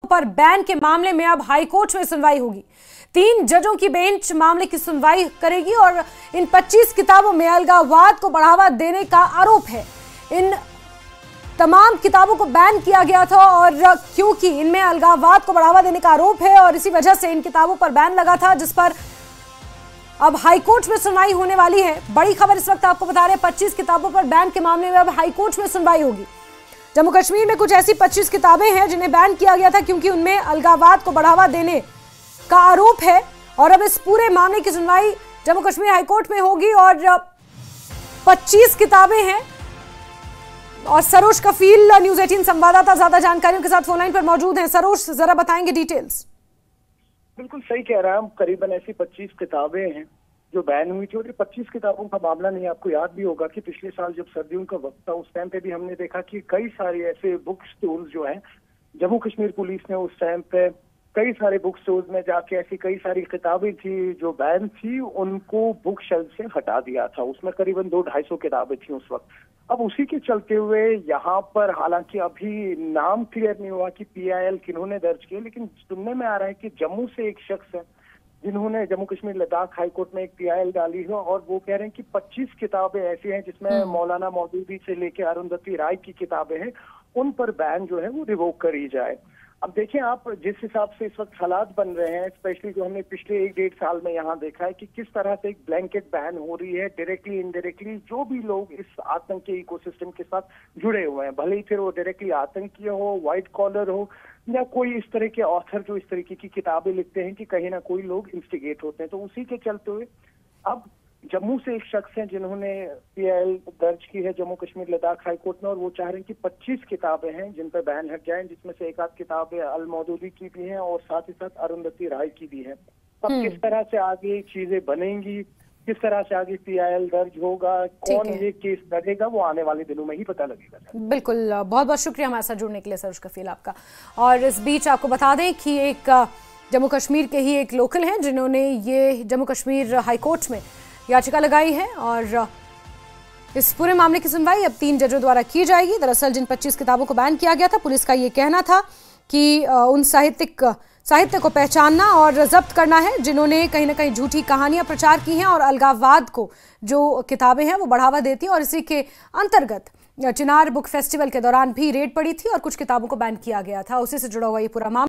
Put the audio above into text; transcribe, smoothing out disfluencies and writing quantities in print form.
पर बैन के मामले में अब हाईकोर्ट में सुनवाई होगी। 3 जजों की बेंच मामले की सुनवाई करेगी और इन 25 किताबों में अलगाववाद को बढ़ावा देने का आरोप है। इन तमाम किताबों को बैन किया गया था और क्योंकि इनमें अलगाववाद को बढ़ावा देने का आरोप है और इसी वजह से इन किताबों पर बैन लगा था, जिस पर अब हाईकोर्ट में सुनवाई होने वाली है। बड़ी खबर इस वक्त आपको बता रहे हैं, 25 किताबों पर बैन के मामले में अब हाईकोर्ट में सुनवाई होगी। जम्मू कश्मीर में कुछ ऐसी 25 किताबें हैं जिन्हें बैन किया गया था क्योंकि उनमें अलगाववाद को बढ़ावा देने का आरोप है और अब इस पूरे मामले की सुनवाई जम्मू कश्मीर हाईकोर्ट में होगी और 25 किताबें हैं। और सरोज कफील, न्यूज़ 18 संवाददाता, ज्यादा जानकारियों के साथ फोनलाइन पर मौजूद हैं। सरोज, जरा बताएंगे डिटेल्स। बिल्कुल सही कह रहा हूँ, करीबन ऐसी 25 किताबें हैं जो बैन हुई थी और ये 25 किताबों का मामला नहीं। आपको याद भी होगा कि पिछले साल जब सर्दियों का वक्त था उस टाइम पे भी हमने देखा कि कई सारे ऐसे बुक स्टोर्स जो हैं, जम्मू कश्मीर पुलिस ने उस टाइम पे कई सारे बुक स्टोर्स में जाके ऐसी कई सारी किताबें थी जो बैन थी, उनको बुक शेल्फ से हटा दिया था। उसमें करीबन 200-250 किताबें थी उस वक्त। अब उसी के चलते हुए यहाँ पर हालांकि अभी नाम क्लियर नहीं हुआ कि PIL किन्होंने दर्ज किए, लेकिन सुनने में आ रहा है कि जम्मू से एक शख्स है जिन्होंने जम्मू कश्मीर लद्दाख हाईकोर्ट में एक PIL डाली है और वो कह रहे हैं कि 25 किताबें ऐसी हैं जिसमें मौलाना मौदूदी से लेकर अरुंधति राय की किताबें हैं, उन पर बैन जो है वो रिवोक करी जाए। अब देखें आप, जिस हिसाब से इस वक्त हालात बन रहे हैं, स्पेशली जो हमने पिछले 1-1.5 साल में यहाँ देखा है कि किस तरह से एक ब्लैंकेट बैन हो रही है, डायरेक्टली इनडायरेक्टली जो भी लोग इस आतंकी इकोसिस्टम के साथ जुड़े हुए हैं, भले ही फिर वो डायरेक्टली आतंकी हो, व्हाइट कॉलर हो या कोई इस तरह के ऑथर जो इस तरीके की किताबें लिखते हैं कि कहीं ना कोई लोग इंस्टिगेट होते हैं, तो उसी के चलते हुए अब जम्मू से एक शख्स हैं जिन्होंने PIL दर्ज की है जम्मू कश्मीर लद्दाख हाईकोर्ट में और वो चाह रहे हैं कि 25 किताबें हैं जिन पर बैन हट जाए, जिसमें से एक आध किताबें अल मौदूदी की भी हैं और साथ ही साथ अरुंधति राय की भी है। अब किस तरह से आगे चीजें बनेंगी, किस तरह से आगे PIL दर्ज होगा, कौन ये केस लड़ेगा, वो आने वाले दिनों में ही पता लगेगा। बिल्कुल, बहुत बहुत शुक्रिया हमारे साथ जुड़ने के लिए सरोज कफील आपका। और इस बीच आपको बता दें कि एक जम्मू कश्मीर के ही एक लोकल हैं जिन्होंने ये जम्मू कश्मीर हाईकोर्ट में याचिका लगाई है और इस पूरे मामले की सुनवाई अब 3 जजों द्वारा की जाएगी। दरअसल जिन 25 किताबों को बैन किया गया था, पुलिस का ये कहना था कि उन साहित्य को पहचानना और जब्त करना है जिन्होंने कहीं ना कहीं झूठी कहानियां प्रचार की हैं और अलगाववाद को जो किताबें हैं वो बढ़ावा देती हैं। और इसी के अंतर्गत चिनार बुक फेस्टिवल के दौरान भी रेड पड़ी थी और कुछ किताबों को बैन किया गया था। उसी से जुड़ा हुआ ये पूरा मामला